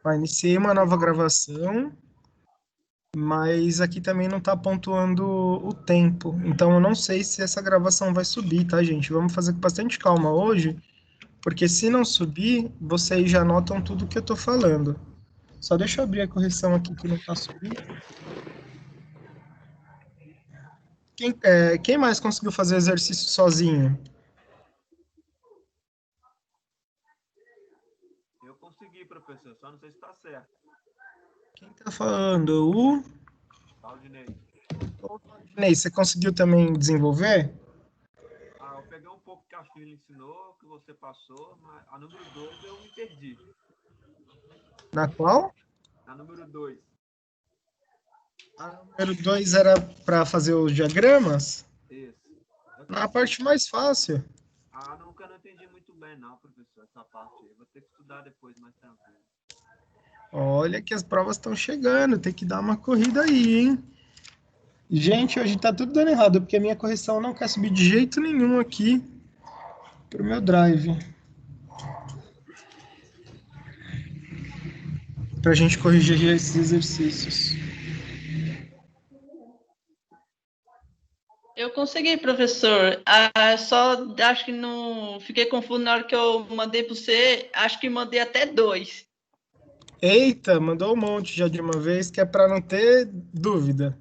Ó, iniciei uma nova gravação, mas aqui também não está pontuando o tempo. Então eu não sei se essa gravação vai subir, tá, gente? Vamos fazer com bastante calma hoje, porque se não subir, vocês já notam tudo que eu estou falando. Só deixa eu abrir a correção aqui que não está subindo. Quem mais conseguiu fazer exercício sozinho? Eu consegui, professor, só não sei se está certo. Quem está falando? O Claudinei. Ney, você conseguiu também desenvolver? Eu peguei um pouco que a Shirley ensinou, que você passou, mas a número 2 eu me perdi. Na qual? A número 2. A número 2 era para fazer os diagramas? Isso. Eu Na tentei. parte mais fácil. Nunca não entendi muito bem, não, professor, essa parte aí. Vou ter que estudar depois, mais tranquilo. Olha que as provas estão chegando, tem que dar uma corrida aí, hein? Gente, hoje tá tudo dando errado, porque a minha correção não quer subir de jeito nenhum aqui pro meu drive. Pra gente corrigir esses exercícios. Eu consegui, professor. Só acho que não fiquei confuso na hora que eu mandei para você. Acho que mandei até 2. Eita, mandou um monte já de uma vez, que é para não ter dúvida.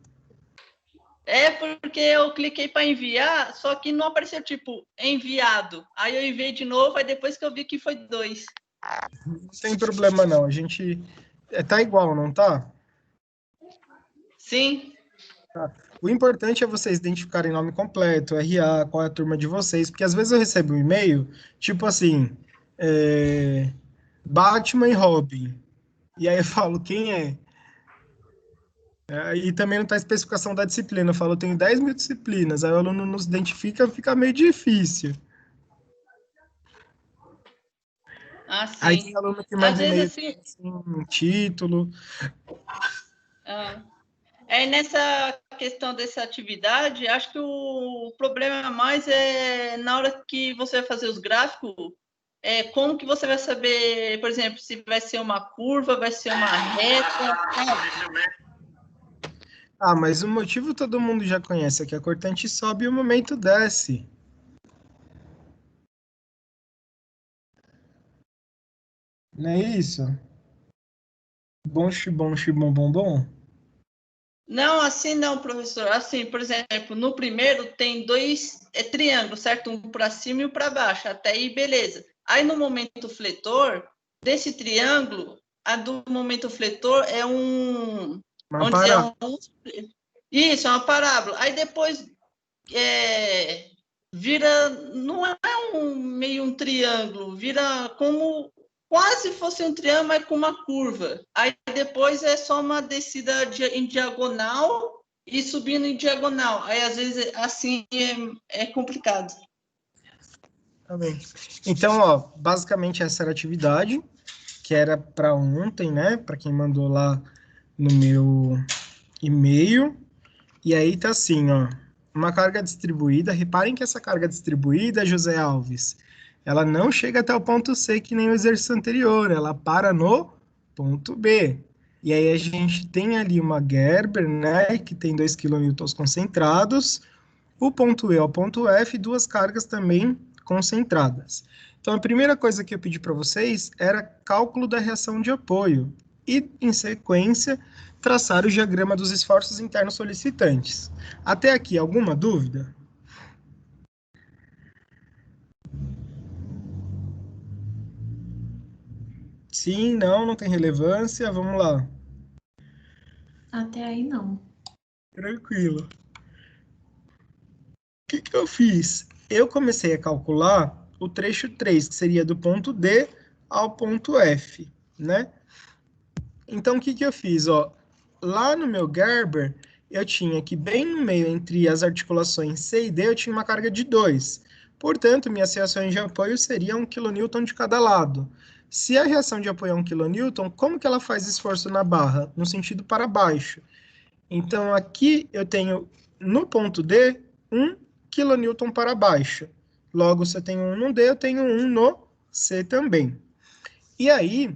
É porque eu cliquei para enviar, só que não apareceu tipo enviado. Aí eu enviei de novo, aí depois que eu vi que foi 2. Não tem problema não, a gente tá igual, não tá? Sim. Tá. O importante é vocês identificarem nome completo, RA, qual é a turma de vocês, porque às vezes eu recebo um e-mail, tipo assim, Batman e Robin. E aí eu falo, quem é? E também não está a especificação da disciplina. Eu falo, eu tenho 10 mil disciplinas. Aí o aluno não se identifica, fica meio difícil. Aí tem Sim. aluno que Às manda vezes e-mail assim. assim, título. Nessa questão dessa atividade, acho que o problema mais é na hora que você vai fazer os gráficos, como que você vai saber, por exemplo, se vai ser uma curva, vai ser uma reta, sabe? Mas o motivo todo mundo já conhece, é que a cortante sobe e o momento desce. Não é isso? Bom, xibom, xibom, bom, bom. Não, assim não, professor. Assim, por exemplo, no primeiro tem 2 triângulos, certo? Um para cima e um para baixo. Até aí, beleza. Aí no momento fletor, desse triângulo, a do momento fletor é Uma vamos dizer, parada. isso, é uma parábola. Aí depois vira, não é meio um triângulo, vira como quase fosse um triângulo, mas com uma curva. Aí depois é só uma descida em diagonal e subindo em diagonal. Aí às vezes assim é complicado. Tá bem. Então, ó, basicamente essa era a atividade, que era para ontem, né? Para quem mandou lá no meu e-mail. E aí tá assim, ó, uma carga distribuída. Reparem que essa carga distribuída, José Alves, ela não chega até o ponto C que nem o exercício anterior, ela para no ponto B. E aí a gente tem ali uma Gerber, né, que tem 2 kN concentrados, o ponto E ao ponto F, duas cargas também concentradas. Então a primeira coisa que eu pedi para vocês era cálculo da reação de apoio e, em sequência, traçar o diagrama dos esforços internos solicitantes. Até aqui, alguma dúvida? Sim, não, não tem relevância. Vamos lá. Até aí não. Tranquilo. O que eu fiz? Eu comecei a calcular o trecho 3, que seria do ponto D ao ponto F, né? Então, o que eu fiz? Ó, lá no meu Gerber, eu tinha que bem no meio, entre as articulações C e D, eu tinha uma carga de 2. Portanto, minhas reações de apoio seriam 1 kN de cada lado. Se a reação de apoio é 1 kN, como que ela faz esforço na barra? No sentido para baixo. Então, aqui eu tenho, no ponto D, 1 kN para baixo. Logo, se eu tenho 1 no D, eu tenho 1 no C também. E aí,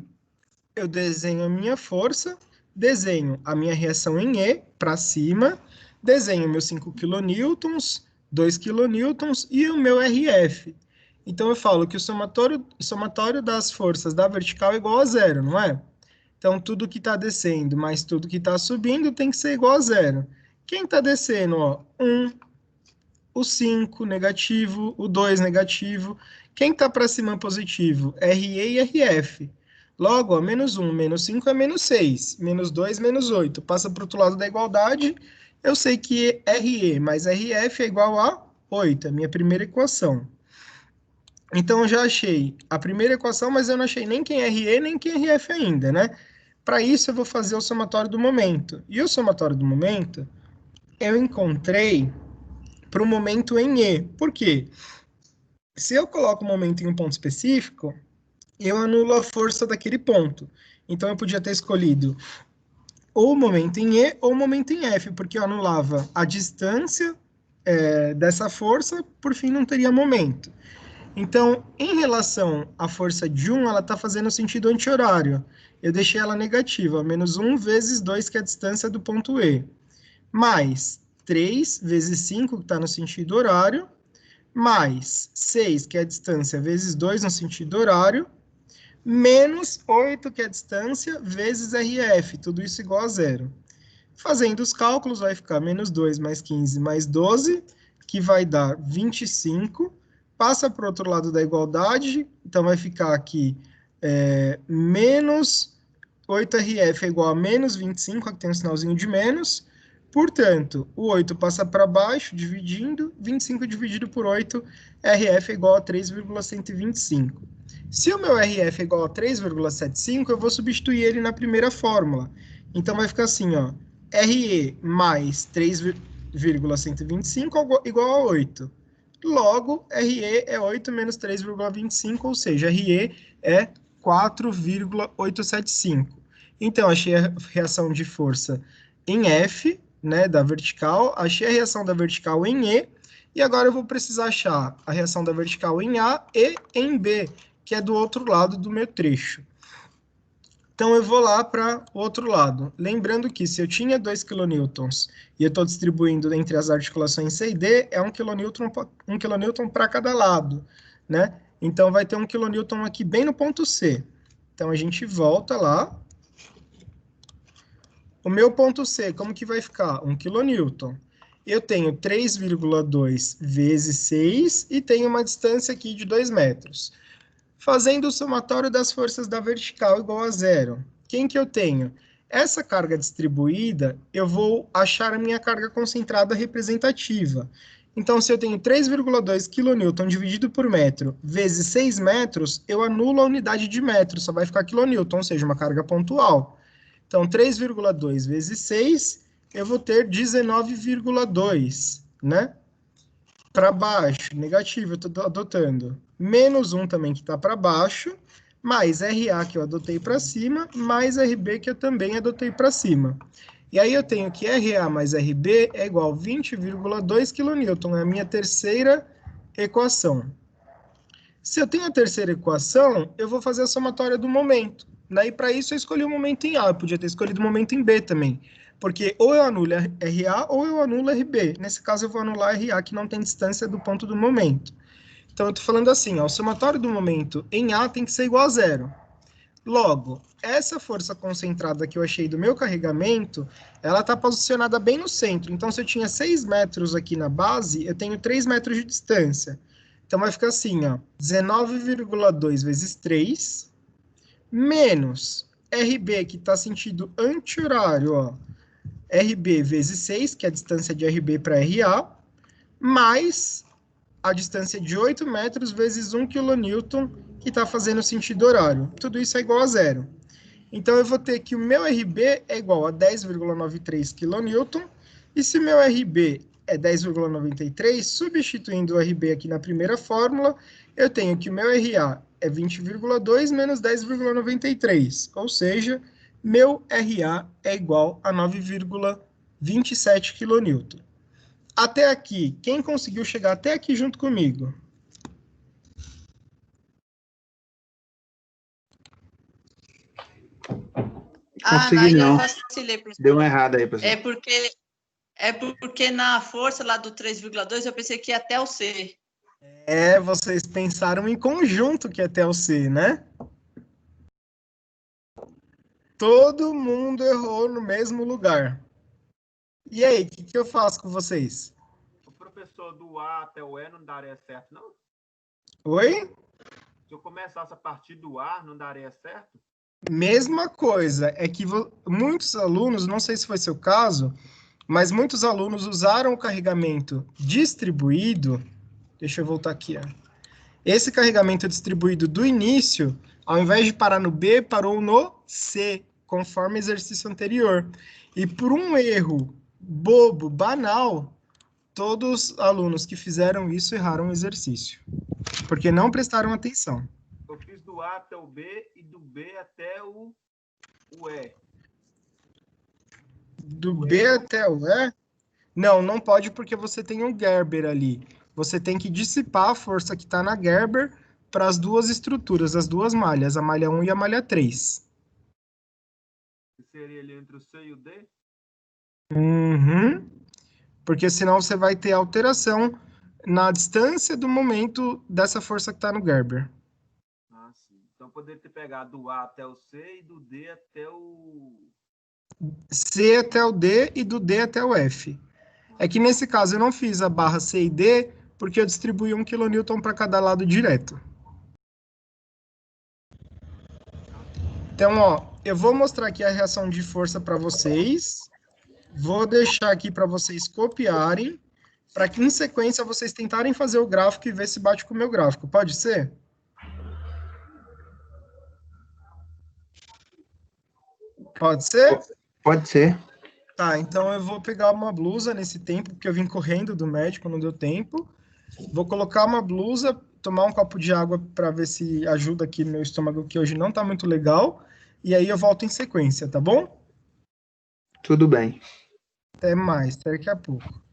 eu desenho a minha força, desenho a minha reação em E para cima, desenho meus 5 kN, 2 kN e o meu RF. Então, eu falo que o somatório das forças da vertical é igual a zero, não é? Então, tudo que está descendo mais tudo que está subindo tem que ser igual a zero. Quem está descendo? Ó, 1, o 5 negativo, o 2 negativo. Quem está para cima positivo? RE e RF. Logo, ó, menos 1, menos 5 é menos 6. Menos 2, menos 8. Passa para o outro lado da igualdade. Eu sei que RE mais RF é igual a 8. É a minha primeira equação. Então, eu já achei a primeira equação, mas eu não achei nem quem é RE, nem quem é RF ainda, né? Para isso, eu vou fazer o somatório do momento. E o somatório do momento, eu encontrei para o momento em E. Por quê? Se eu coloco o momento em um ponto específico, eu anulo a força daquele ponto. Então, eu podia ter escolhido ou o momento em E ou o momento em F, porque eu anulava a distância dessa força, por fim, não teria momento. Então, em relação à força de 1, ela está fazendo sentido anti-horário. Eu deixei ela negativa, menos 1 vezes 2, que é a distância do ponto E, mais 3 vezes 5, que está no sentido horário, mais 6, que é a distância, vezes 2 no sentido horário, menos 8, que é a distância, vezes RF, tudo isso igual a zero. Fazendo os cálculos, vai ficar menos 2 mais 15 mais 12, que vai dar 25. Passa para o outro lado da igualdade, então vai ficar aqui menos 8RF é igual a menos 25, aqui tem um sinalzinho de menos. Portanto, o 8 passa para baixo, dividindo, 25 dividido por 8, RF é igual a 3,125. Se o meu RF é igual a 3,75, eu vou substituir ele na primeira fórmula. Então, vai ficar assim, ó, RE mais 3,125 igual a 8. Logo, RE é 8 menos 3,25, ou seja, RE é 4,875. Então, achei a reação de força em F, né, da vertical, achei a reação da vertical em E, e agora eu vou precisar achar a reação da vertical em A e em B, que é do outro lado do meu trecho. Então, eu vou lá para o outro lado. Lembrando que se eu tinha 2 kN e eu estou distribuindo entre as articulações C e D, é 1 kN para cada lado, né? Então, vai ter 1 kN aqui bem no ponto C. Então, a gente volta lá. O meu ponto C, como que vai ficar? 1 kN. Eu tenho 3,2 vezes 6 e tenho uma distância aqui de 2 metros. Fazendo o somatório das forças da vertical igual a zero. Quem que eu tenho? Essa carga distribuída, eu vou achar a minha carga concentrada representativa. Então, se eu tenho 3,2 kN dividido por metro vezes 6 metros, eu anulo a unidade de metro, só vai ficar quilonewton, ou seja, uma carga pontual. Então, 3,2 vezes 6, eu vou ter 19,2, né? Para baixo, negativo, eu estou adotando menos 1 também que está para baixo, mais RA que eu adotei para cima, mais RB que eu também adotei para cima. E aí eu tenho que RA mais RB é igual a 20,2 kN, é a minha terceira equação. Se eu tenho a terceira equação, eu vou fazer a somatória do momento. Daí, para isso, eu escolhi o momento em A, eu podia ter escolhido o momento em B também. Porque ou eu anulo RA ou eu anulo RB. Nesse caso, eu vou anular RA, que não tem distância do ponto do momento. Então, eu estou falando assim, ó, o somatório do momento em A tem que ser igual a zero. Logo, essa força concentrada que eu achei do meu carregamento, ela está posicionada bem no centro. Então, se eu tinha 6 metros aqui na base, eu tenho 3 metros de distância. Então, vai ficar assim, ó, 19,2 vezes 3, menos RB, que está sentido anti-horário, ó, RB vezes 6, que é a distância de RB para RA, mais a distância de 8 metros vezes 1 kN, que está fazendo sentido horário. Tudo isso é igual a zero. Então, eu vou ter que o meu RB é igual a 10,93 kN, e se o meu RB é 10,93, substituindo o RB aqui na primeira fórmula, eu tenho que o meu RA é 20,2 menos 10,93, ou seja, meu RA é igual a 9,27 kN. Até aqui, quem conseguiu chegar até aqui junto comigo? Aí consegui, eu não. vacilei, professor. Deu uma errada aí, professor. É porque na força lá do 3,2 eu pensei que ia até o C. Vocês pensaram em conjunto que é até o C, né? Todo mundo errou no mesmo lugar. E aí, o que eu faço com vocês? O professor do A até o E não daria certo, não? Oi? Se eu começasse a partir do A, não daria certo? Mesma coisa, é que muitos alunos, não sei se foi seu caso, mas muitos alunos usaram o carregamento distribuído. Deixa eu voltar aqui, ó. Esse carregamento distribuído do início, ao invés de parar no B, parou no C, conforme o exercício anterior. E por um erro bobo, banal, todos os alunos que fizeram isso erraram o exercício, porque não prestaram atenção. Eu fiz do A até o B e do B até o E. Do B até o E? Não, não pode porque você tem um Gerber ali. Você tem que dissipar a força que está na Gerber para as duas estruturas, as duas malhas, a malha 1 e a malha 3. Que seria ali entre o C e o D? Uhum. Porque senão você vai ter alteração na distância do momento dessa força que está no Gerber. Ah, sim. Então poderia ter pegado do A até o C e do D até o... C até o D e do D até o F. É que nesse caso eu não fiz a barra C e D porque eu distribuí 1 kN para cada lado direto. Então, ó, eu vou mostrar aqui a reação de força para vocês. Vou deixar aqui para vocês copiarem, para que em sequência vocês tentarem fazer o gráfico e ver se bate com o meu gráfico. Pode ser? Pode ser? Pode ser. Tá, então eu vou pegar uma blusa nesse tempo, porque eu vim correndo do médico, não deu tempo. Vou colocar uma blusa, tomar um copo de água para ver se ajuda aqui no meu estômago, que hoje não tá muito legal. E aí eu volto em sequência, tá bom? Tudo bem. Até mais, até daqui a pouco.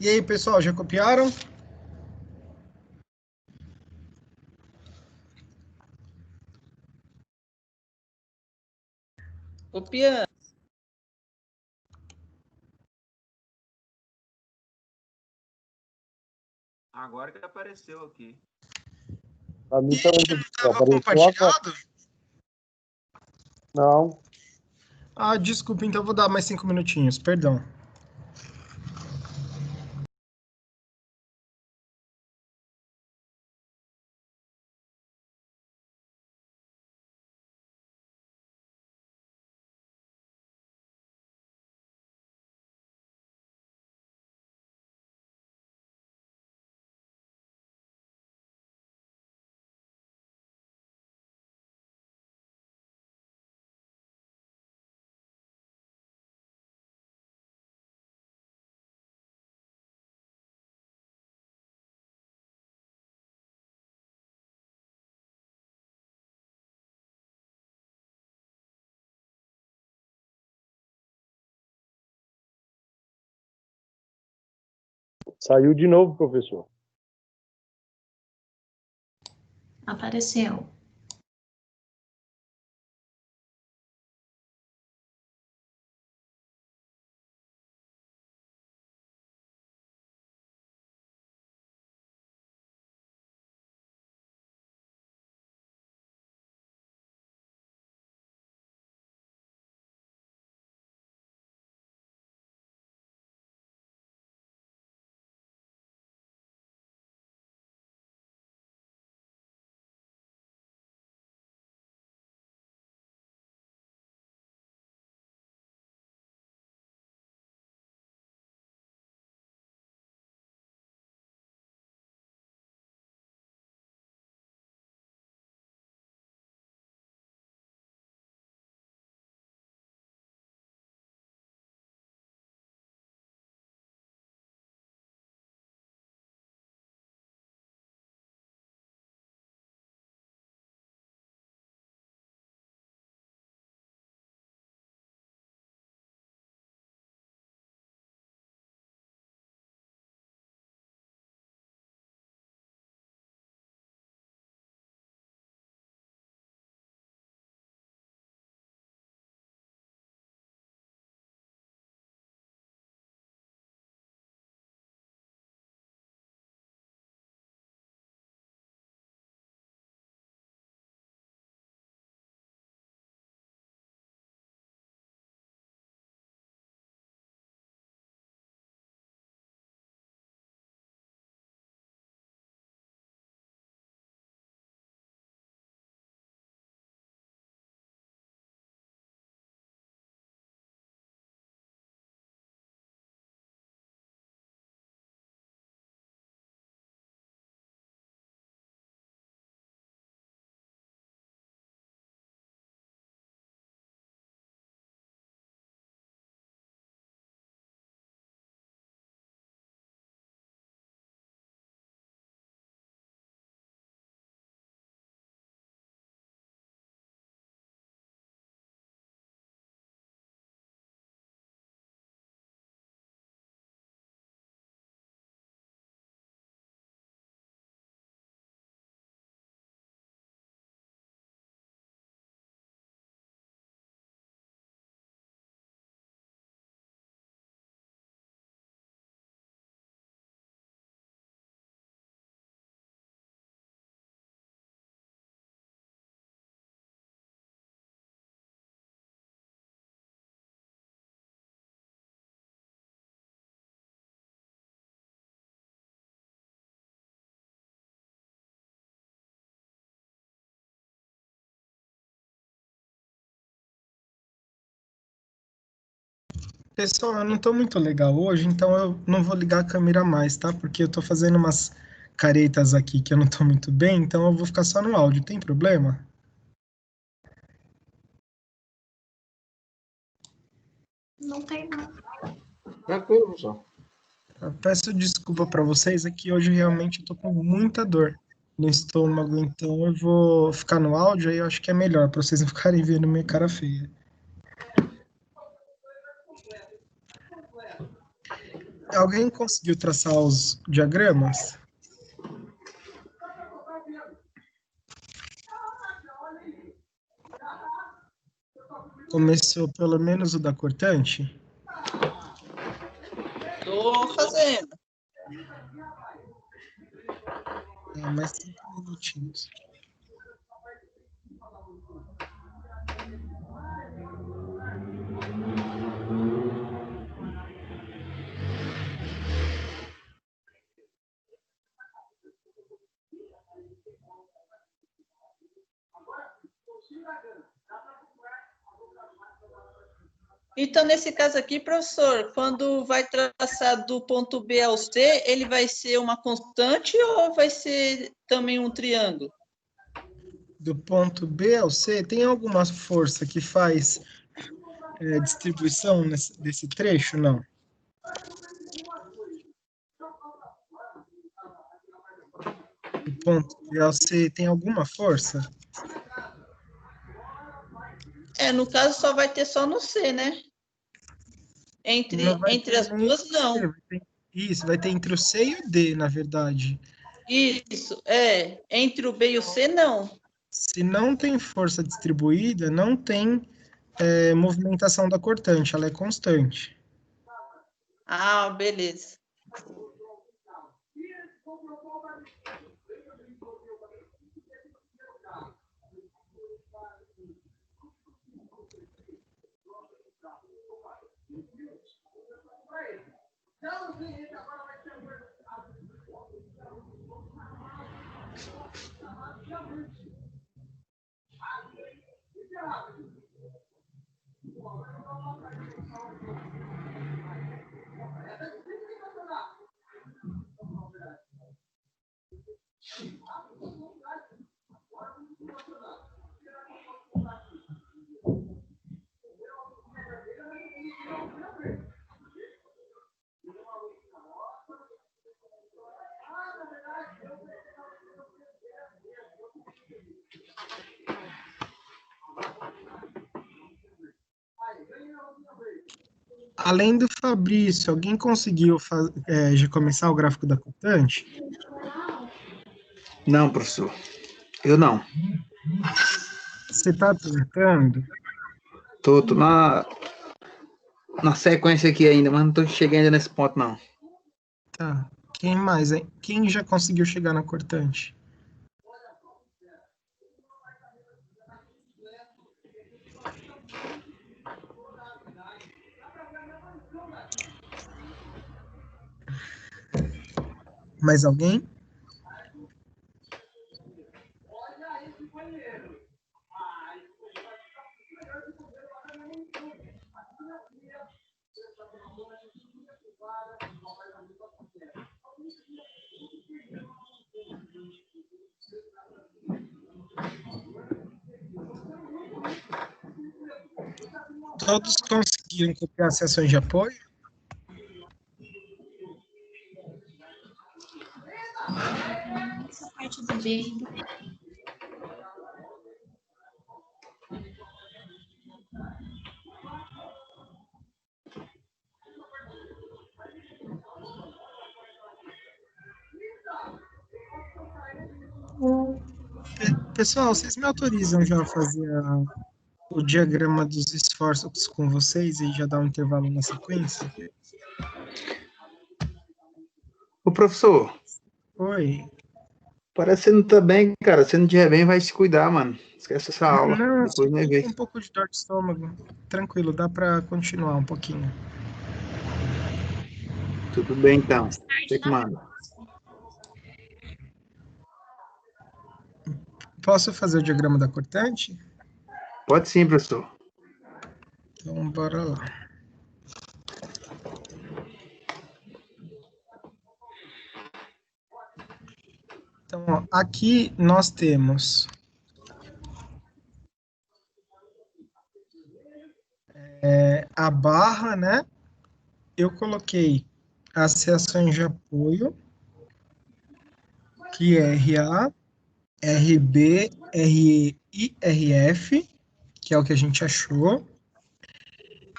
E aí, pessoal, já copiaram? Copia. Agora que apareceu aqui. Pra mim E também não estava apareceu agora. compartilhado? Não. Ah, desculpa, então eu vou dar mais 5 minutinhos, perdão. Saiu de novo, professor. Apareceu. Pessoal, eu não tô muito legal hoje, então eu não vou ligar a câmera mais, tá? Porque eu tô fazendo umas caretas aqui que eu não tô muito bem, então eu vou ficar só no áudio. Tem problema? Não tem, não. Tranquilo, professor. Eu peço desculpa para vocês, é que hoje realmente eu tô com muita dor no estômago, então eu vou ficar no áudio, aí eu acho que é melhor para vocês não ficarem vendo minha cara feia. Alguém conseguiu traçar os diagramas? Começou pelo menos o da cortante? Tô fazendo. Mais 5 minutinhos. Então, nesse caso aqui, professor, quando vai traçar do ponto B ao C, ele vai ser uma constante ou vai ser também um triângulo? Do ponto B ao C, tem alguma força que faz distribuição desse trecho? Não. Do ponto B ao C, tem alguma força? No caso, só vai ter só no C, né? Entre as duas, não. Isso, vai ter entre o C e o D, na verdade. Isso, entre o B e o C, não. Se não tem força distribuída, não tem movimentação da cortante, ela é constante. Ah, beleza. Além do Fabrício, alguém conseguiu já começar o gráfico da cortante? Não, professor. Eu não. Você está tentando? Tô na sequência aqui ainda, mas não tô chegando nesse ponto, não. Tá. Quem mais, hein? Quem já conseguiu chegar na cortante? Mais alguém? Todos conseguiram copiar as seções de apoio? Essa parte do B. Pessoal, vocês me autorizam já a fazer o diagrama dos esforços com vocês e já dar um intervalo na sequência? Ô, professor, Oi. parece que você não tá bem, cara. Se não estiver bem, vai se cuidar, mano. Esquece essa aula. Não, Depois nós vê. um pouco de dor de estômago. Tranquilo, dá para continuar um pouquinho. Tudo bem, então. Você que manda. Posso fazer o diagrama da cortante? Pode sim, professor. Então, bora lá. Então, ó, aqui nós temos a barra, né? Eu coloquei as seções de apoio, que é RA, RB, RE e RF, que é o que a gente achou.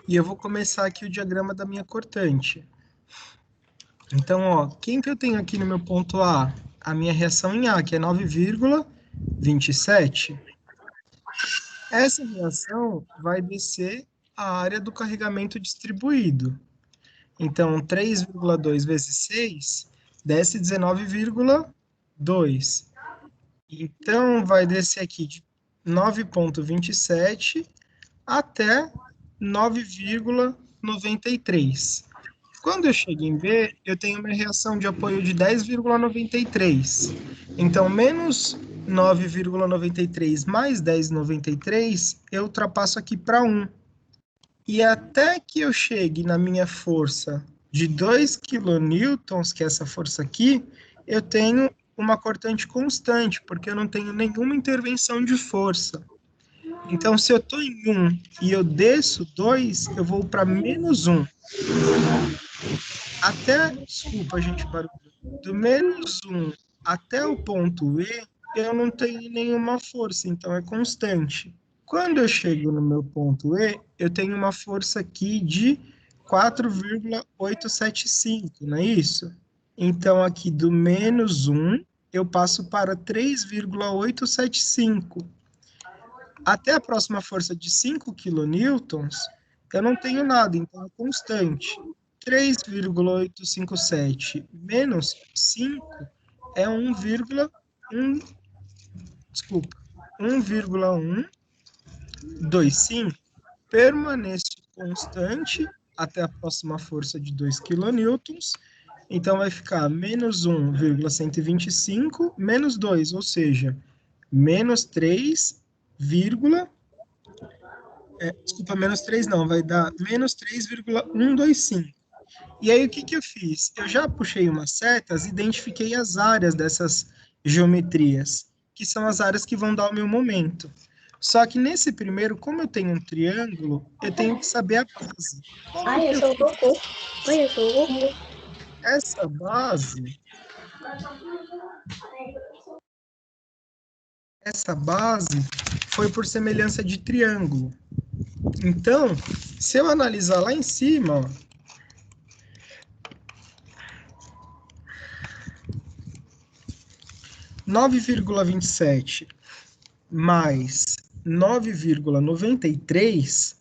E eu vou começar aqui o diagrama da minha cortante. Então, ó, quem que eu tenho aqui no meu ponto A? A minha reação em A, que é 9,27. Essa reação vai descer a área do carregamento distribuído. Então, 3,2 vezes 6 desce 19,2. Então, vai descer aqui de 9,27 até 9,93. Quando eu chego em B, eu tenho uma reação de apoio de 10,93. Então, menos 9,93 mais 10,93, eu ultrapasso aqui para 1. E até que eu chegue na minha força de 2 quilonewtons, que é essa força aqui, eu tenho uma cortante constante, porque eu não tenho nenhuma intervenção de força. Então, se eu estou em 1 e eu desço 2, eu vou para menos 1. Até, desculpa, gente, barulho. Do menos 1 até o ponto E, eu não tenho nenhuma força, então é constante. Quando eu chego no meu ponto E, eu tenho uma força aqui de 4,875, não é isso? Então, aqui do menos 1, eu passo para 3,875. Até a próxima força de 5 quilonewtons, eu não tenho nada, então é constante. 3,857 menos 5 é 1,1, desculpa, 1,125, permanece constante até a próxima força de 2 quilonewtons, então vai ficar menos 1,125 menos 2, ou seja, menos 3, desculpa, menos 3 não, vai dar menos 3,125. E aí, o que eu fiz? Eu já puxei umas setas, identifiquei as áreas dessas geometrias, que são as áreas que vão dar o meu momento. Só que nesse primeiro, como eu tenho um triângulo, eu tenho que saber a base. Ai, eu sou o Goku. Oi, eu sou o Goku. Essa base foi por semelhança de triângulo. Então, se eu analisar lá em cima, ó, 9,27 mais 9,93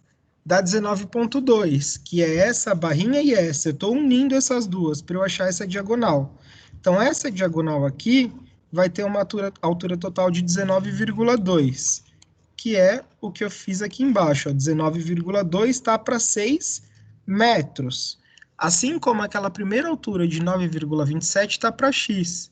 dá 19,2, que é essa barrinha e essa. Eu estou unindo essas duas para eu achar essa diagonal. Então, essa diagonal aqui vai ter uma altura total de 19,2, que é o que eu fiz aqui embaixo. 19,2 está para 6 metros. Assim como aquela primeira altura de 9,27 está para x.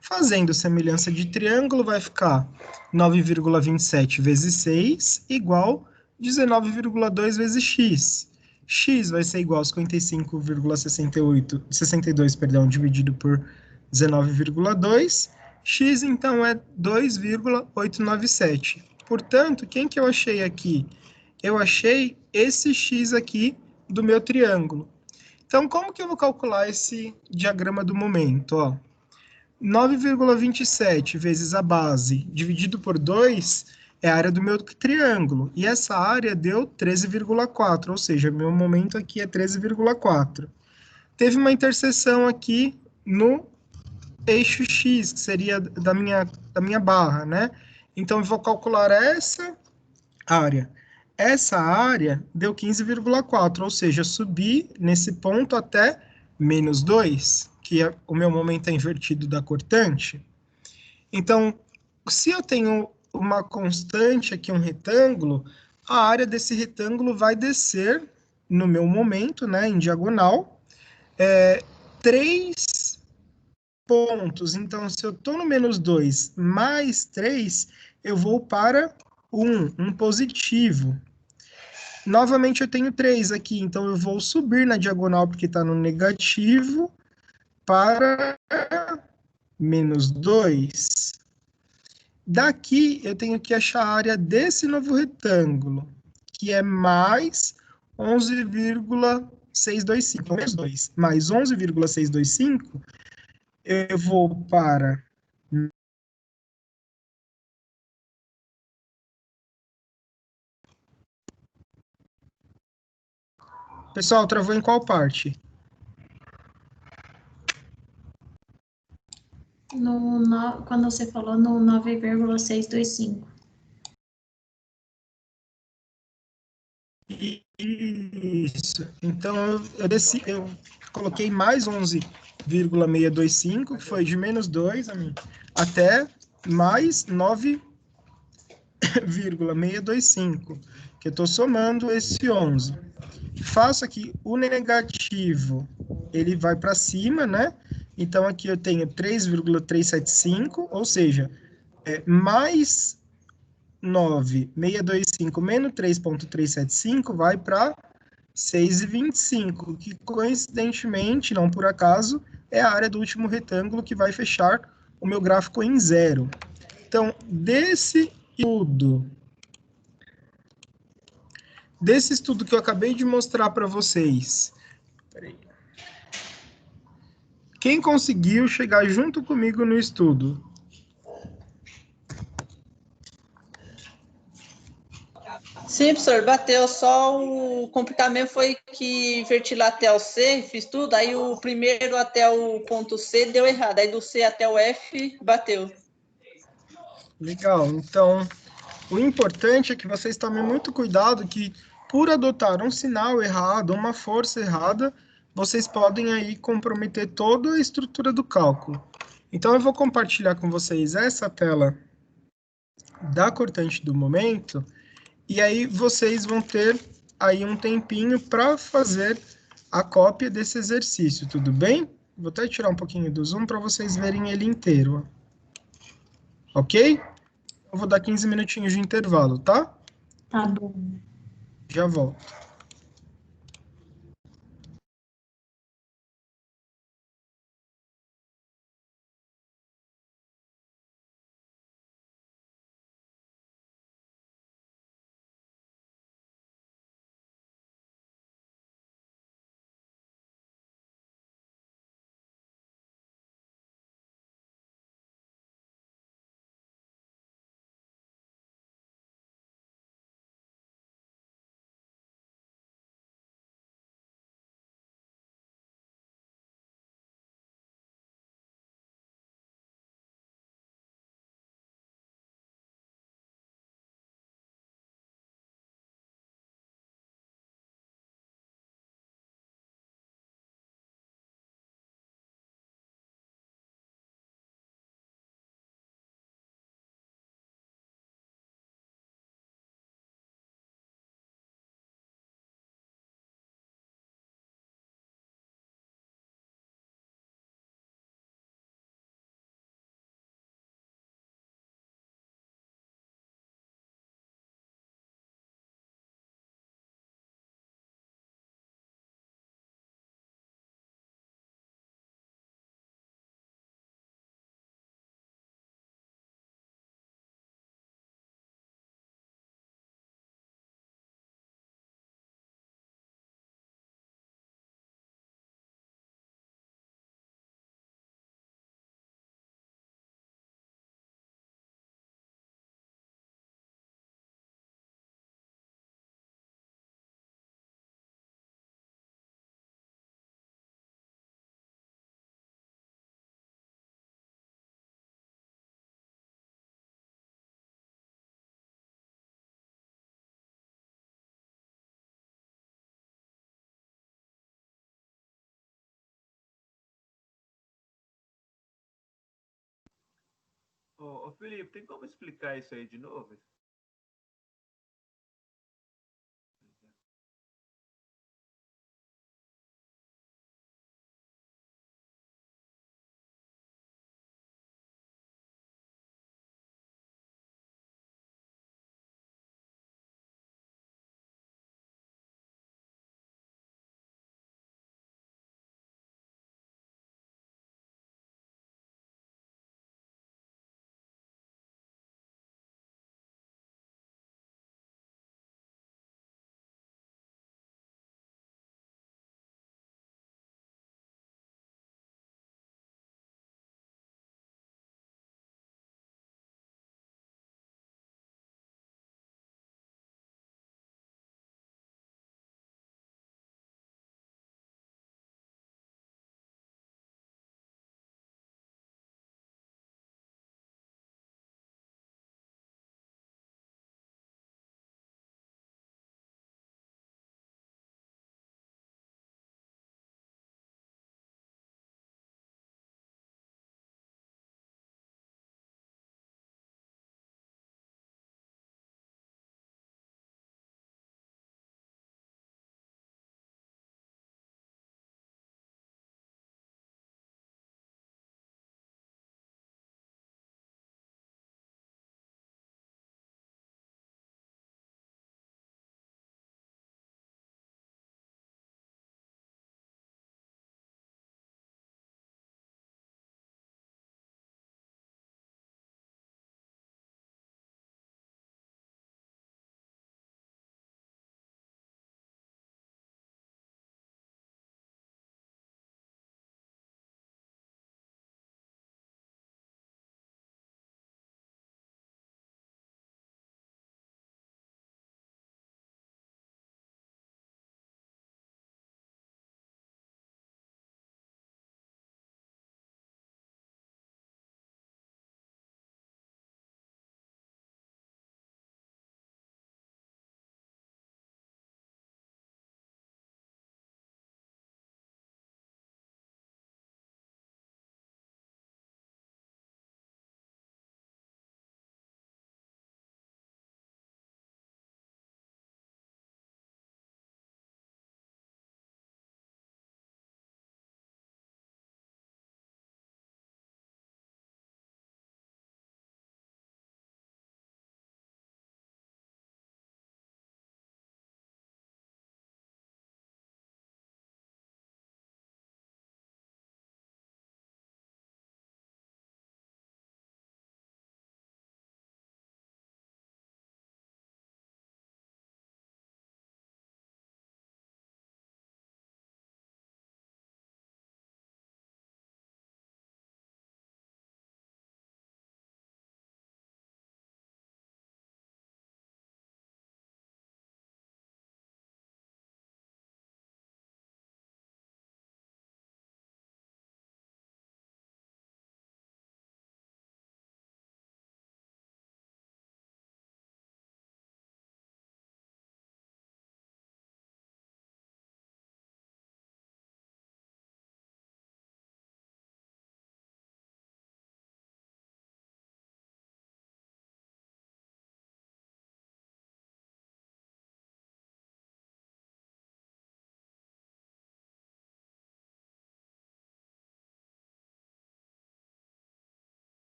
Fazendo semelhança de triângulo, vai ficar 9,27 vezes 6 igual 19,2 vezes x. X vai ser igual a 55,62, perdão, dividido por 19,2. X, então, é 2,897. Portanto, quem que eu achei aqui? Eu achei esse x aqui do meu triângulo. Então, como que eu vou calcular esse diagrama do momento? Ó, 9,27 vezes a base dividido por 2 é a área do meu triângulo. E essa área deu 13,4, ou seja, meu momento aqui é 13,4. Teve uma interseção aqui no eixo X, que seria da minha barra, né? Então, eu vou calcular essa área. Essa área deu 15,4, ou seja, subi nesse ponto até menos 2, que é o meu momento é invertido da cortante. Então, se eu tenho uma constante aqui, um retângulo, a área desse retângulo vai descer no meu momento, né, em diagonal, 3 pontos. Então, se eu estou no menos 2 mais 3, eu vou para 1 positivo. Novamente, eu tenho 3 aqui, então eu vou subir na diagonal, porque está no negativo, para menos 2. Daqui, eu tenho que achar a área desse novo retângulo, que é mais 11,625, menos 2, mais 11,625, eu vou para... Pessoal, travou em qual parte? Quando você falou no 9,625. Isso. Então, eu coloquei mais 11,625, que foi de menos 2 até mais 9,625, que eu estou somando esse 11. Faço aqui o negativo, ele vai para cima, né? Então, aqui eu tenho 3,375, ou seja, mais 9,625 menos 3,375 vai para 6,25, que coincidentemente, não por acaso, é a área do último retângulo que vai fechar o meu gráfico em zero. Então, desse estudo que eu acabei de mostrar para vocês, quem conseguiu chegar junto comigo no estudo? Sim, professor, bateu. Só o complicamento foi que inverti lá até o C, fiz tudo, aí o primeiro até o ponto C deu errado, aí do C até o F bateu. Legal. Então, o importante é que vocês tomem muito cuidado que, por adotar um sinal errado, uma força errada, vocês podem aí comprometer toda a estrutura do cálculo. Então, eu vou compartilhar com vocês essa tela da cortante do momento, e aí vocês vão ter aí um tempinho para fazer a cópia desse exercício, tudo bem? Vou até tirar um pouquinho do zoom para vocês verem ele inteiro, ok? Eu vou dar 15 minutinhos de intervalo, tá? Tá bom. Já volto. Ô, Felipe, tem como explicar isso aí de novo?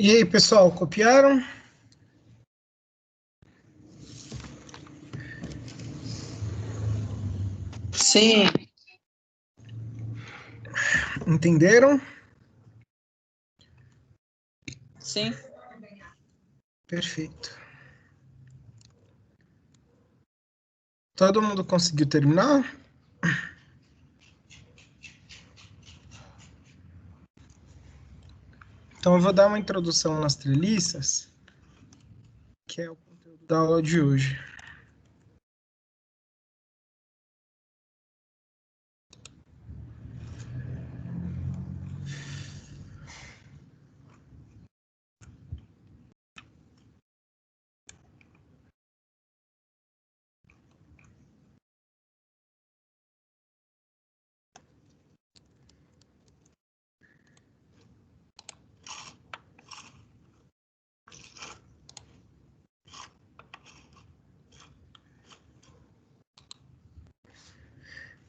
E aí, pessoal, copiaram? Sim, Entenderam? sim. Perfeito. Todo mundo conseguiu terminar? Então, eu vou dar uma introdução nas treliças, que é o conteúdo da aula de hoje.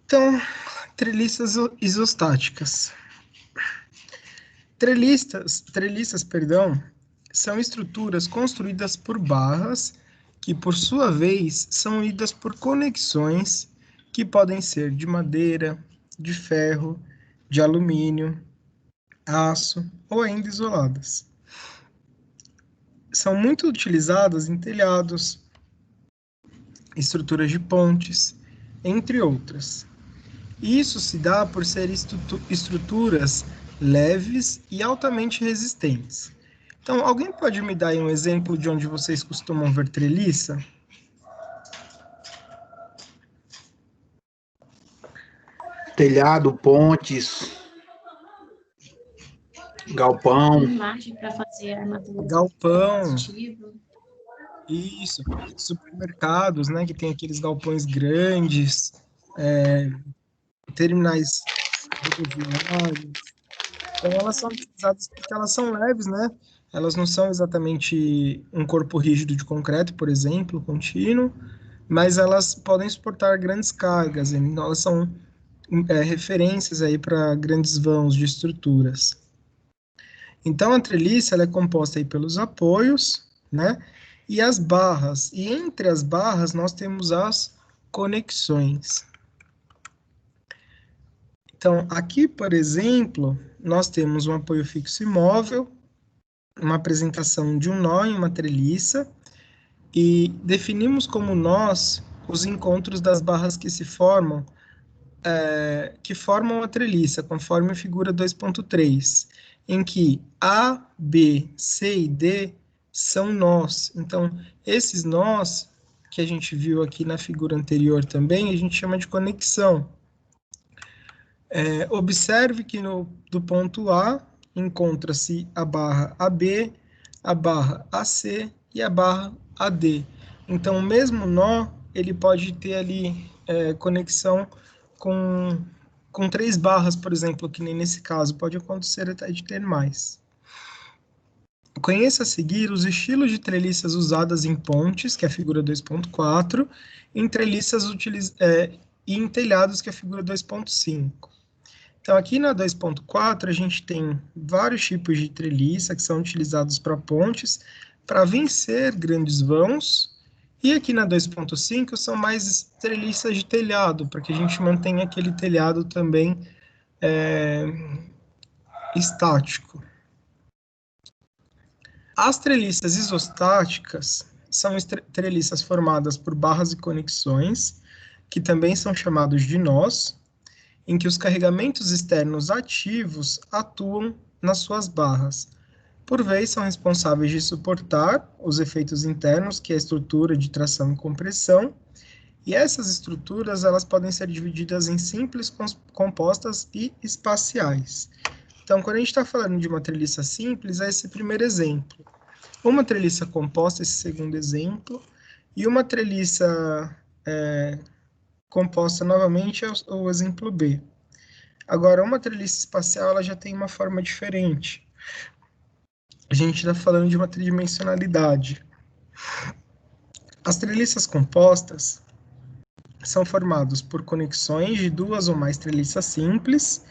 Então, treliças isostáticas. Treliças, são estruturas construídas por barras que, por sua vez, são unidas por conexões que podem ser de madeira, de ferro, de alumínio, aço ou ainda isoladas. São muito utilizadas em telhados, estruturas de pontes, entre outras. Isso se dá por serem estruturas leves e altamente resistentes. Então, alguém pode me dar aí um exemplo de onde vocês costumam ver treliça? Telhado, pontes, galpão. Imagem para fazer armadura. Galpão, Positivo. isso. Supermercados, né, que tem aqueles galpões grandes, terminais rodoviários. Então, elas são utilizadas porque elas são leves, né? Elas não são exatamente um corpo rígido de concreto, por exemplo, contínuo, mas elas podem suportar grandes cargas, então elas são referências aí para grandes vãos de estruturas. Então, a treliça ela é composta aí pelos apoios, né? E as barras. E entre as barras, nós temos as conexões. Então, aqui, por exemplo, nós temos um apoio fixo imóvel, uma apresentação de um nó em uma treliça, e definimos como nós os encontros das barras que se formam, que formam a treliça, conforme a figura 2.3, em que A, B, C e D são nós. Então, esses nós, que a gente viu aqui na figura anterior também, a gente chama de conexão. Observe que do ponto A encontra-se a barra AB, a barra AC e a barra AD. Então, o mesmo nó, ele pode ter ali conexão com 3 barras, por exemplo, que nem nesse caso, pode acontecer até de ter mais. Conheça a seguir os estilos de treliças usadas em pontes, que é a figura 2.4, em treliças e em telhados, que é a figura 2.5. Então, aqui na 2.4, a gente tem vários tipos de treliça que são utilizados para pontes, para vencer grandes vãos, e aqui na 2.5 são mais treliças de telhado, para que a gente mantenha aquele telhado também estático. As treliças isostáticas são treliças formadas por barras e conexões, que também são chamados de nós, em que os carregamentos externos ativos atuam nas suas barras. Por vez, são responsáveis de suportar os efeitos internos, que é a estrutura de tração e compressão, e essas estruturas elas podem ser divididas em simples, compostas e espaciais. Então, quando a gente está falando de uma treliça simples, é esse primeiro exemplo. Uma treliça composta, esse segundo exemplo, e uma treliça composta novamente é o exemplo B. Agora, uma treliça espacial ela já tem uma forma diferente. A gente está falando de uma tridimensionalidade. As treliças compostas são formadas por conexões de 2 ou mais treliças simples,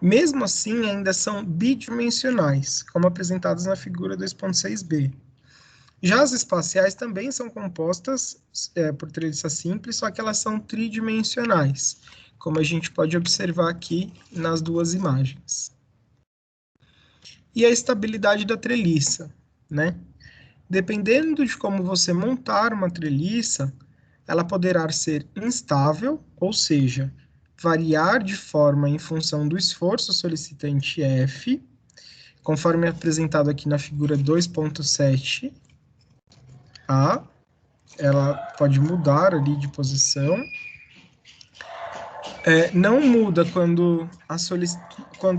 Mesmo assim, ainda são bidimensionais, como apresentados na figura 2.6b. Já as espaciais também são compostas por treliça simples, só que elas são tridimensionais, como a gente pode observar aqui nas duas imagens. E a estabilidade da treliça, né? Dependendo de como você montar uma treliça, ela poderá ser instável, ou seja, variar de forma em função do esforço solicitante F, conforme apresentado aqui na figura 2.7a, ela pode mudar ali de posição. Não muda quando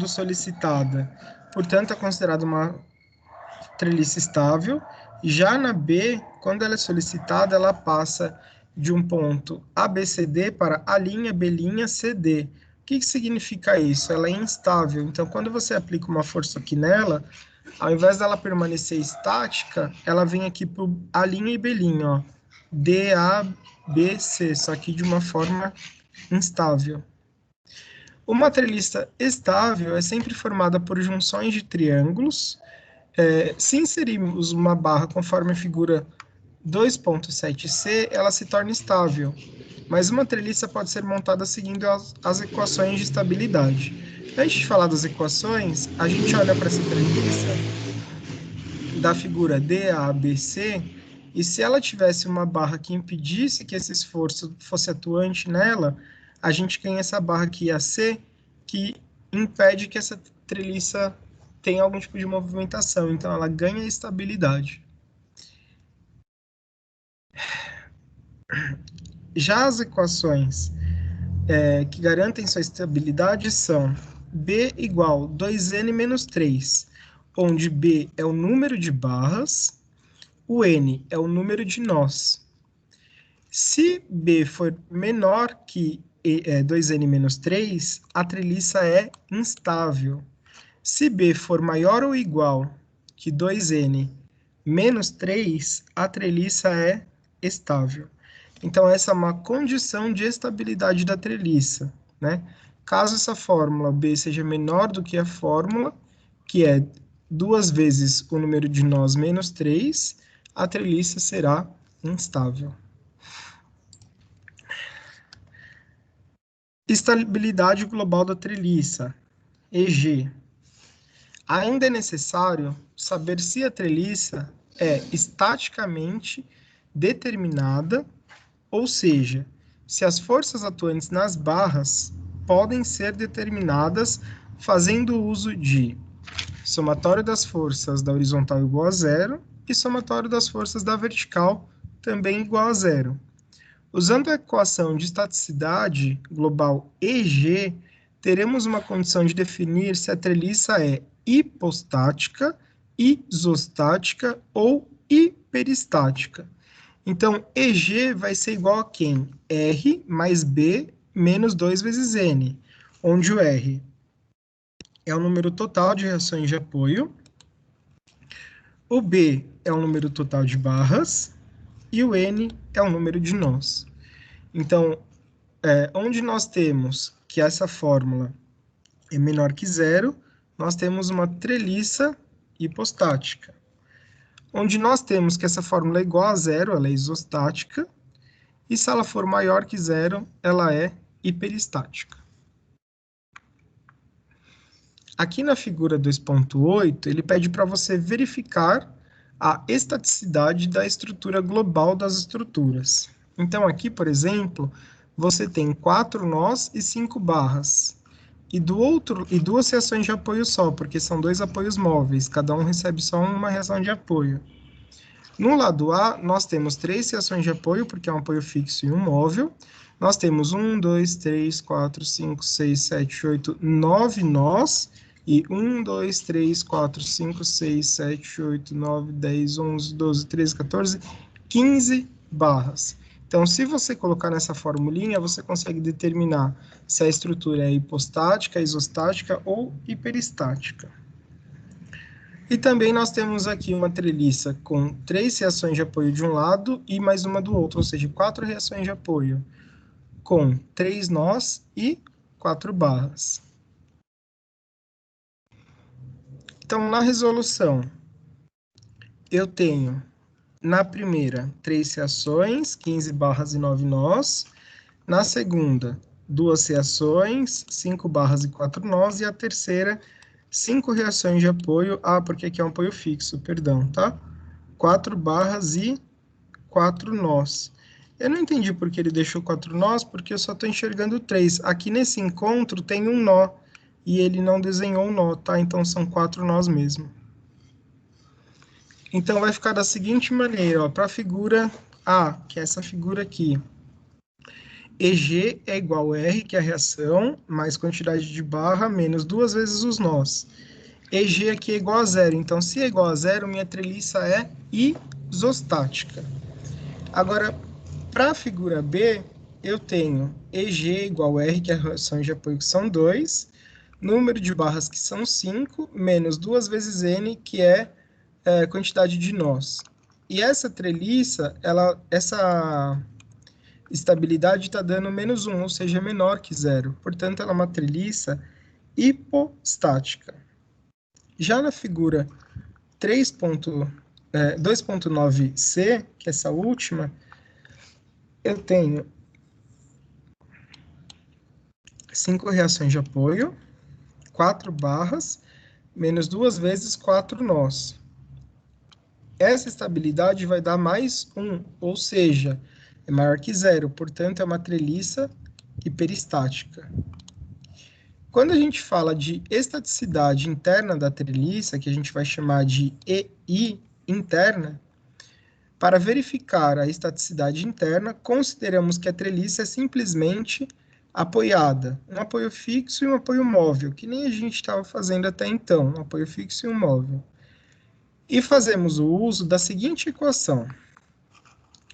solicitada, portanto, é considerada uma treliça estável. Já na B, quando ela é solicitada, ela passa de um ponto ABCD para A', B', CD. O que significa isso? Ela é instável. Então, quando você aplica uma força aqui nela, ao invés dela permanecer estática, ela vem aqui para A' e B', ó. D, A, B, C, só que de uma forma instável. Uma treliça estável é sempre formada por junções de triângulos. Se inserirmos uma barra conforme a figura 2.7c, ela se torna estável, mas uma treliça pode ser montada seguindo as equações de estabilidade. Antes de falar das equações, a gente olha para essa treliça da figura DABC, e se ela tivesse uma barra que impedisse que esse esforço fosse atuante nela, a gente ganha essa barra aqui, AC, que impede que essa treliça tenha algum tipo de movimentação, então ela ganha estabilidade. Já as equações que garantem sua estabilidade são B igual 2n menos 3, onde B é o número de barras, o n é o número de nós. Se B for menor que 2n menos 3, a treliça é instável. Se B for maior ou igual que 2n menos 3, a treliça é estável. Então, essa é uma condição de estabilidade da treliça, né? Caso essa fórmula B seja menor do que a fórmula, que é 2 vezes o número de nós menos 3, a treliça será instável. Estabilidade global da treliça, EG. Ainda é necessário saber se a treliça é estaticamente determinada, ou seja, se as forças atuantes nas barras podem ser determinadas fazendo uso de somatório das forças da horizontal igual a zero e somatório das forças da vertical também igual a zero. Usando a equação de estaticidade global EG, teremos uma condição de definir se a treliça é hipostática, isostática ou hiperestática. Então, EG vai ser igual a quem? R mais B menos 2 vezes N, onde o R é o número total de reações de apoio, o B é o número total de barras e o N é o número de nós. Então, onde nós temos que essa fórmula é menor que zero, nós temos uma treliça hipostática. Onde nós temos que essa fórmula é igual a zero, ela é isostática, e se ela for maior que zero, ela é hiperestática. Aqui na figura 2.8, ele pede para você verificar a estaticidade da estrutura global das estruturas. Então, aqui, por exemplo, você tem 4 nós e 5 barras. E duas reações de apoio só, porque são 2 apoios móveis, cada um recebe só uma reação de apoio. No lado A, nós temos 3 reações de apoio, porque é um apoio fixo e um móvel. Nós temos 1, 2, 3, 4, 5, 6, 7, 8, 9 nós. E 1, 2, 3, 4, 5, 6, 7, 8, 9, 10, 11, 12, 13, 14, 15 barras. Então, se você colocar nessa formulinha, você consegue determinar se a estrutura é hipostática, isostática ou hiperestática. E também nós temos aqui uma treliça com 3 reações de apoio de um lado e mais uma do outro, ou seja, 4 reações de apoio, com 3 nós e 4 barras. Então, na resolução, eu tenho, na primeira, 3 reações, 15 barras e 9 nós. Na segunda, 2 reações, 5 barras e 4 nós. E a terceira, 5 reações de apoio. Porque aqui é um apoio fixo, perdão, tá? 4 barras e 4 nós. Eu não entendi por que ele deixou 4 nós, porque eu só estou enxergando 3. Aqui nesse encontro tem um nó, e ele não desenhou um nó, tá? Então são 4 nós mesmo. Então vai ficar da seguinte maneira, ó, para a figura A, que é essa figura aqui. EG é igual a R, que é a reação, mais quantidade de barra, menos 2 vezes os nós. EG aqui é igual a 0, então se é igual a 0, minha treliça é isostática. Agora, para a figura B, eu tenho EG igual a R, que é a reação de apoio, que são 2, número de barras, que são 5, menos 2 vezes N, que é quantidade de nós. E essa treliça, essa estabilidade está dando menos 1, ou seja, menor que 0. Portanto, ela é uma treliça hipostática. Já na figura 2.9c, que é essa última, eu tenho 5 reações de apoio, 4 barras, menos 2 vezes 4 nós. Essa estabilidade vai dar mais 1, ou seja, é maior que 0, portanto, é uma treliça hiperestática. Quando a gente fala de estaticidade interna da treliça, que a gente vai chamar de EI interna, para verificar a estaticidade interna, consideramos que a treliça é simplesmente apoiada, um apoio fixo e um apoio móvel, que nem a gente estava fazendo até então, um apoio fixo e um móvel. E fazemos o uso da seguinte equação.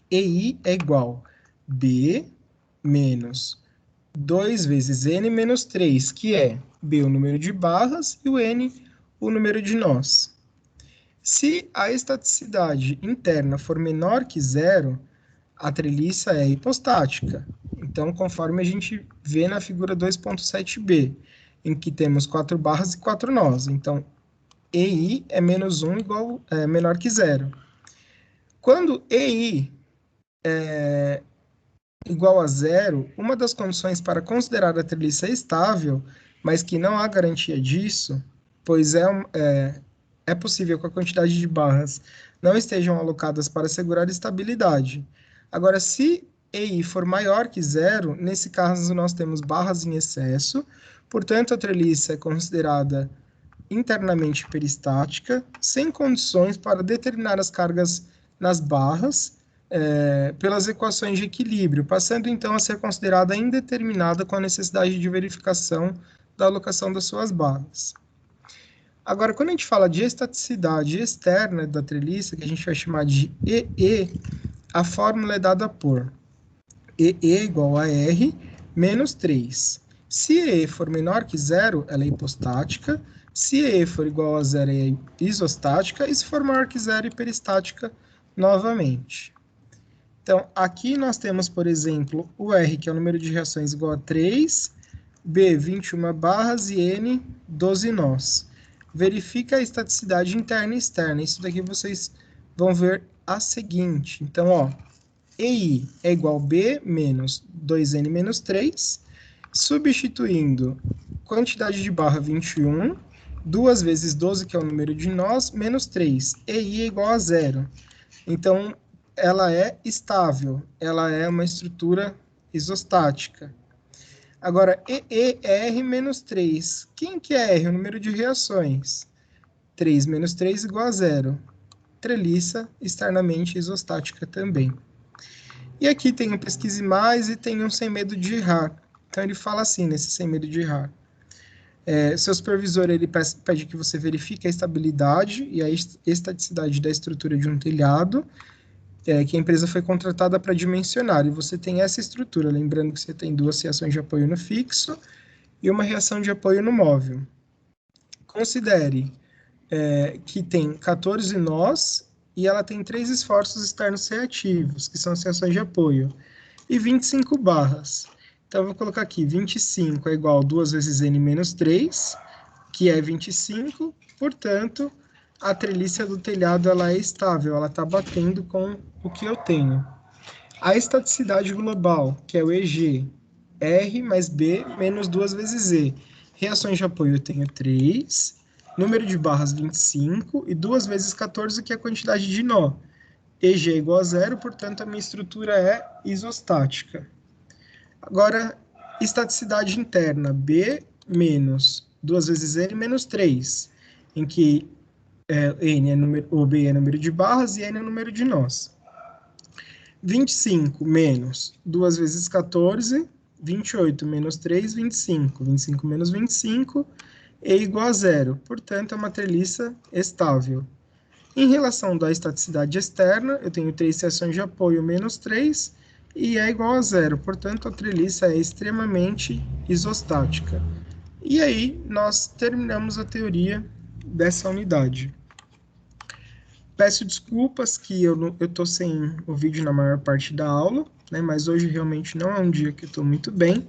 EI é igual a B menos 2 vezes N menos 3, que é B o número de barras e o N o número de nós. Se a estaticidade interna for menor que 0, a treliça é hipostática. Então, conforme a gente vê na figura 2.7b, em que temos 4 barras e 4 nós. Então, EI é menos 1 menor que 0. Quando EI é igual a 0, uma das condições para considerar a treliça estável, mas que não há garantia disso, pois é possível que a quantidade de barras não estejam alocadas para assegurar estabilidade. Agora, se EI for maior que 0, nesse caso nós temos barras em excesso, portanto a treliça é considerada internamente hiperestática, sem condições para determinar as cargas nas barras pelas equações de equilíbrio, passando então a ser considerada indeterminada com a necessidade de verificação da alocação das suas barras. Agora, quando a gente fala de estaticidade externa da treliça, que a gente vai chamar de EE, a fórmula é dada por EE igual a R menos 3. Se EE for menor que 0, ela é hipostática. Se EE for igual a 0, é isostática. E se for maior que 0, hiperestática novamente. Então, aqui nós temos, por exemplo, o R, que é o número de reações igual a 3, B, 21 barras e N, 12 nós. Verifica a estaticidade interna e externa. Isso daqui vocês vão ver a seguinte. Então, ó, EI é igual a B menos 2N menos 3, substituindo quantidade de barra 21, 2 vezes 12, que é o número de nós, menos 3. EI é igual a 0. Então, ela é estável, ela é uma estrutura isostática. Agora, EE é R menos 3. Quem que é R? O número de reações. 3 menos 3 igual a 0. Treliça externamente isostática também. E aqui tem um pesquise mais e tem um sem medo de errar. Então, ele fala assim, nesse sem medo de errar. Seu supervisor ele pede que você verifique a estabilidade e a estaticidade da estrutura de um telhado, que a empresa foi contratada para dimensionar, e você tem essa estrutura, lembrando que você tem 2 reações de apoio no fixo e uma reação de apoio no móvel. Considere que tem 14 nós e ela tem 3 esforços externos reativos, que são as reações de apoio, e 25 barras. Então, eu vou colocar aqui, 25 é igual a 2 vezes N menos 3, que é 25, Portanto, a treliça do telhado ela é estável, ela está batendo com o que eu tenho. A estaticidade global, que é o EG, R mais B menos 2 vezes Z. Reações de apoio eu tenho 3, número de barras 25 e 2 vezes 14, que é a quantidade de nó. EG é igual a 0, portanto, a minha estrutura é isostática. Agora, estaticidade interna, B menos 2 vezes N menos 3, em que N é número, o B é número de barras e N é número de nós. 25 menos 2 vezes 14, 28 menos 3, 25. 25 menos 25 é igual a 0. Portanto, é uma treliça estável. Em relação da estaticidade externa, eu tenho 3 seções de apoio menos 3 e é igual a 0. Portanto, a treliça é extremamente isostática. E aí, nós terminamos a teoria dessa unidade. Peço desculpas que eu estou sem o vídeo na maior parte da aula, né, mas hoje realmente não é um dia que eu estou muito bem.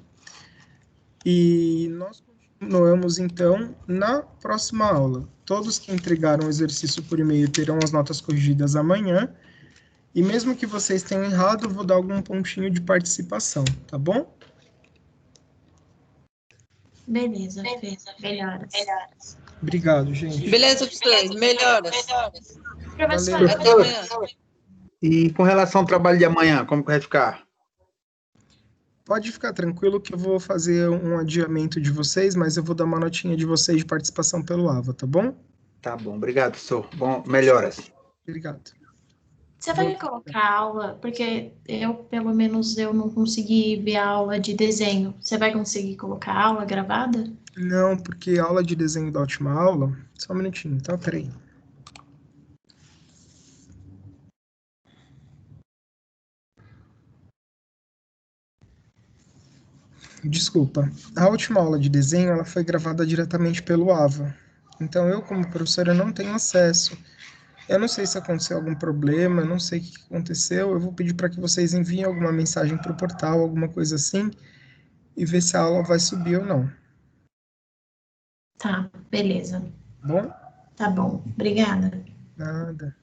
E nós continuamos, então, na próxima aula. Todos que entregaram o exercício por e-mail terão as notas corrigidas amanhã. E mesmo que vocês tenham errado, eu vou dar algum pontinho de participação, tá bom? Beleza, Fê. Melhoras. Obrigado, gente. Beleza, professor? Melhoras. Professor, Valeu. Até amanhã. E com relação ao trabalho de amanhã, como que vai ficar? Pode ficar tranquilo que eu vou fazer um adiamento de vocês, mas eu vou dar uma notinha de vocês de participação pelo AVA, tá bom? Tá bom, obrigado, professor. Bom, melhoras. Obrigado. você vai colocar aula, porque pelo menos, eu não consegui ver a aula de desenho. Você vai conseguir colocar a aula gravada? Não, porque a aula de desenho da última aula... Só um minutinho, tá? Peraí. Desculpa. A última aula de desenho, ela foi gravada diretamente pelo AVA. Então, eu, como professora, não tenho acesso. Eu não sei se aconteceu algum problema, eu não sei o que aconteceu. Eu vou pedir para que vocês enviem alguma mensagem para o portal, alguma coisa assim, e ver se a aula vai subir ou não. Tá, beleza. Bom? Tá bom. Obrigada. Nada.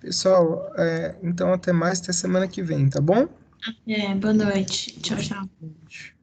Pessoal, então até mais, até semana que vem, tá bom? Boa noite. Tchau, tchau. Gente.